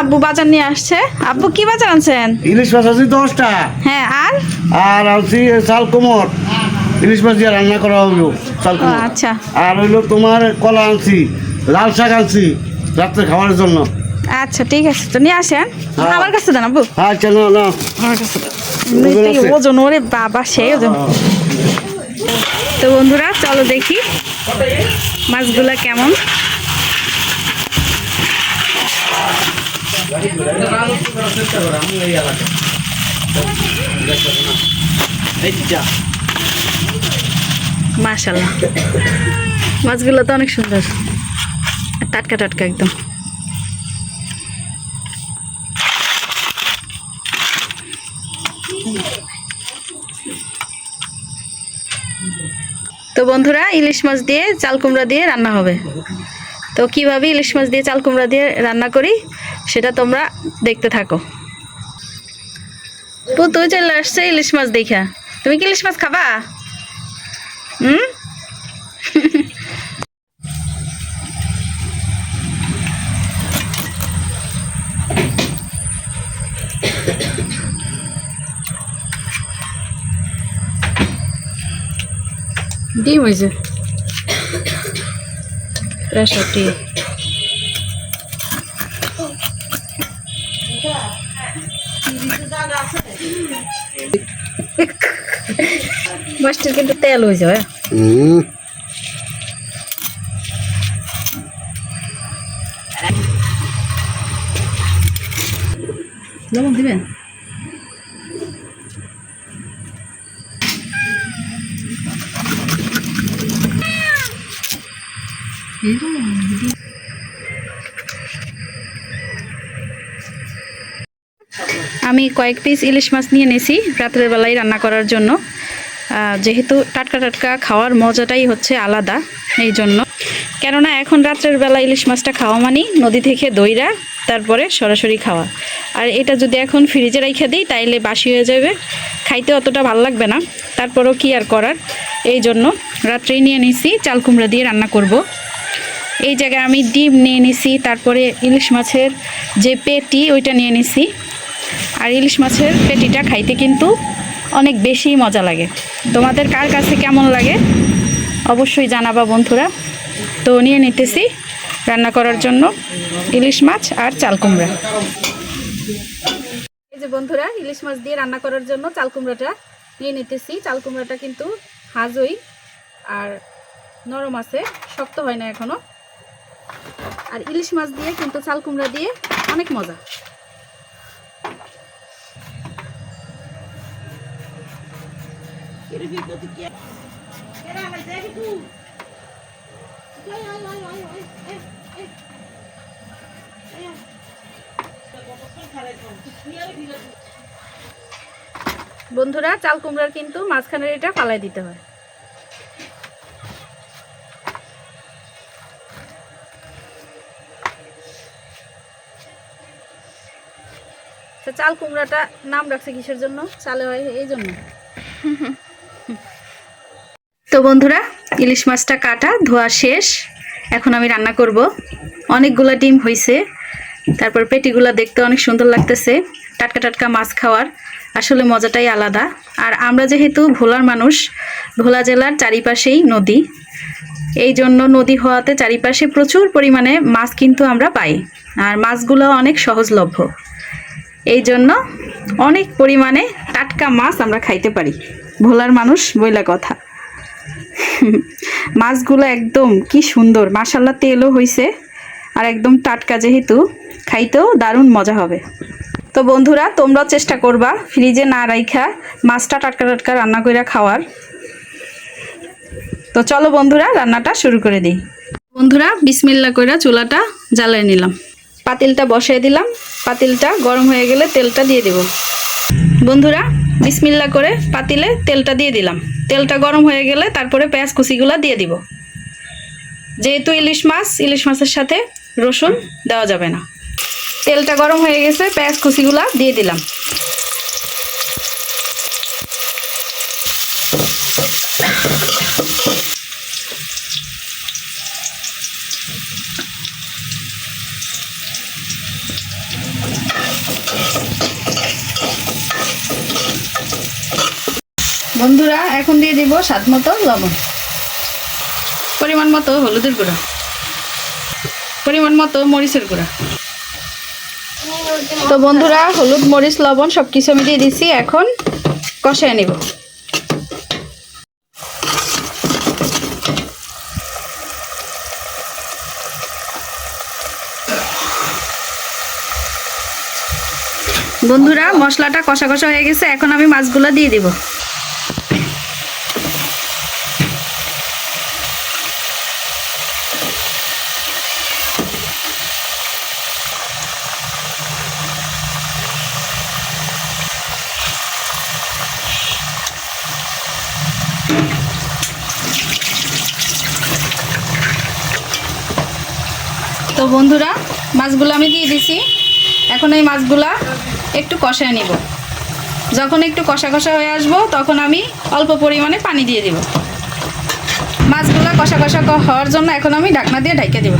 আব্বু বাজার নিয়ে আসছে। আব্বু কি বাজার আনছেন? ইলিশ মাছ আছে 10টা। হ্যাঁ, আর আর আনছি চাল কোমর, ইলিশ মাছ দিয়ে রান্না করা হবে চাল কোমর। আচ্ছা আর হইলো তোমার কলা আনছি, লাল শাক আনছি রাত্রে খাওয়ার জন্য। আচ্ছা ঠিক আছে, তো নিয়ে আসেন। হ্যাঁ। আমার কাছে দেন আব্বু, আচ্ছা না না আমার কাছে দেন। ওজন এই আছে। ওজন, ওরে বাবা সেই ওজন। তো বন্ধুরা চলো দেখি মাছগুলা কেমন। মাশাআল্লাহ, মাছগুলো তো অনেক সুন্দর, টাটকা টাটকা একদম। তো বন্ধুরা ইলিশ মাছ দিয়ে চাল কুমড়া দিয়ে রান্না হবে। তো কিভাবে ইলিশ মাছ দিয়ে চাল কুমড়া দিয়ে রান্না করি সেটা তোমরা দেখতে থাকো। তুই চলে আসছে ইলিশ মাছ দেখা। তুমি কি ইলিশ মাছ খাবা? হুম, ডিম হয়েছে প্রেশার ডিম। মাছটার কিন্তু তেল হয়েছে ভাই। লবণ দিবেন? আমি কয়েক পিস ইলিশ মাছ নিয়ে নিয়েছি রাত্রের বেলায় রান্না করার জন্য। যেহেতু টাটকা টাটকা খাওয়ার মজাটাই হচ্ছে আলাদা, এই জন্য। কেননা এখন রাত্রের বেলা ইলিশ মাছটা খাওয়া মানে নদী থেকে দইরা তারপরে সরাসরি খাওয়া। আর এটা যদি এখন ফ্রিজে রেখে দিই তাইলে বাসি হয়ে যাবে, খাইতে অতটা ভালো লাগবে না। তারপরও কি আর করার, এই জন্য রাত্রেই নিয়ে নিছি চাল কুমড়া দিয়ে রান্না করব। এই জায়গায় আমি ডিম নিয়ে নিছি, তারপরে ইলিশ মাছের যে পেটি ওইটা নিয়ে নিছি। আর ইলিশ মাছের পেটিটা খাইতে কিন্তু অনেক বেশি মজা লাগে। তোমাদের কার কাছে কেমন লাগে অবশ্যই জানাবা বন্ধুরা। তো নিয়ে নিতেছি রান্না করার জন্য ইলিশ মাছ আর চাল কুমড়া। এই যে বন্ধুরা ইলিশ মাছ দিয়ে রান্না করার জন্য চাল কুমড়াটা নিয়ে নিতেছি। চাল কুমড়াটা কিন্তু হাজই আর নরম আছে, শক্ত হয় না এখনো। আর ইলিশ মাছ দিয়ে কিন্তু চাল কুমড়া দিয়ে অনেক মজা। বন্ধুরা চাল কুমড়ার কিন্তু মাঝখানের এটা ফালাই দিতে হয়। চাল কুমড়াটা নাম রাখছে কিসের জন্য? চালে হয় এই জন্য। তো বন্ধুরা ইলিশ মাছটা কাটা ধোয়া শেষ, এখন আমি রান্না করব। অনেকগুলা ডিম হয়েছে, তারপর পেটিগুলা দেখতে অনেক সুন্দর লাগতেছে। টাটকা টাটকা মাছ খাওয়ার আসলে মজাটাই আলাদা। আর আমরা যেহেতু ভোলার মানুষ, ভোলা জেলার চারিপাশেই নদী, এই জন্য নদী হওয়াতে চারিপাশে প্রচুর পরিমাণে মাছ কিন্তু আমরা পাই। আর মাছগুলো অনেক সহজলভ্য, এই জন্য অনেক পরিমাণে টাটকা মাছ আমরা খাইতে পারি। ভোলার মানুষ বইলা কথা। মাছগুলো একদম কি সুন্দর, মাশাআল্লাহ তেলও হয়েছে আর একদম টাটকা, যেহেতু খাইতেও দারুণ মজা হবে। তো বন্ধুরা তোমরাও চেষ্টা করবা ফ্রিজে না রাইখা মাছটা টাটকা টাটকা রান্না করে খাওয়ার। তো চলো বন্ধুরা রান্নাটা শুরু করে দিই। বন্ধুরা বিসমিল্লাহ করে চুলাটা জ্বালিয়ে নিলাম, পাতিলটা বসিয়ে দিলাম। পাতিলটা গরম হয়ে গেলে তেলটা দিয়ে দেব। বন্ধুরা বিসমিল্লাহ করে পাতিলে তেলটা দিয়ে দিলাম। তেলটা গরম হয়ে গেলে তারপরে পেঁয়াজ কুচিগুলো দিয়ে দিব। যেহেতু ইলিশ মাছের সাথে রসুন দেওয়া যাবে না। তেলটা গরম হয়ে গেছে, পেঁয়াজ কুচিগুলা দিয়ে দিলাম। বন্ধুরা এখন দিয়ে দিব স্বাদ মতো লবণ, পরিমাণ মতো হলুদের গুঁড়া, পরিমাণ মতো মরিচের গুঁড়া। তো বন্ধুরা হলুদ মরিচ লবণ সব কিছু আমি দিয়ে দিচ্ছি, এখন কষায় নেব। বন্ধুরা মশলাটা কষা কষা হয়ে গেছে, এখন আমি মাছগুলো দিয়ে দিব। তো বন্ধুরা মাছগুলো আমি দিয়ে দিছি, এখন এই মাছগুলা একটু কষায় নিব। যখন একটু কষা কষা হয়ে আসবো তখন আমি অল্প পরিমাণে পানি দিয়ে দিব। মাছগুলা কষা কষা হওয়ার জন্য এখন আমি ঢাকনা দিয়ে ঢেকে দিব।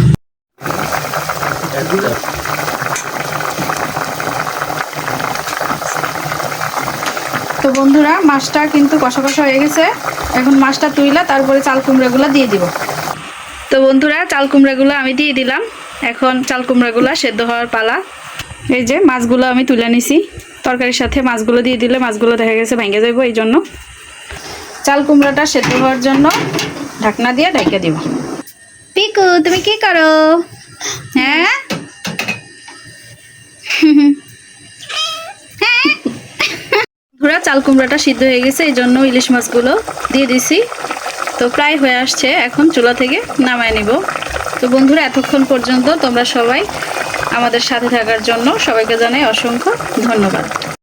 তো বন্ধুরা মাছটা কিন্তু কষা কষা হয়ে গেছে, এখন মাছটা তুইলা তারপরে চাল কুমড়াগুলো দিয়ে দিব। তো বন্ধুরা চাল কুমড়াগুলো আমি দিয়ে দিলাম, এখন চাল কুমড়াগুলো সেদ্ধ হওয়ার পালা। এই যে মাছগুলো আমি তুলে নিছি, তরকারির সাথে মাছগুলো দিয়ে দিলে মাছগুলো দেখা গেছে ভেঙে যাবো, এই জন্য চাল কুমড়াটা সেদ্ধ হওয়ার জন্য ঢাকনা দিয়ে ঢেকে দিব। পিকু তুমি কি করো? হ্যাঁ বন্ধুরা চাল কুমড়াটা সিদ্ধ হয়ে গেছে, এই জন্য ইলিশ মাছগুলো দিয়ে দিছি। তো প্রায় হয়ে আসছে, এখন চুলা থেকে নামায় নিব। তো বন্ধুরা এতক্ষণ পর্যন্ত তোমরা সবাই আমাদের সাথে থাকার জন্য সবাইকে জানাই অসংখ্য ধন্যবাদ।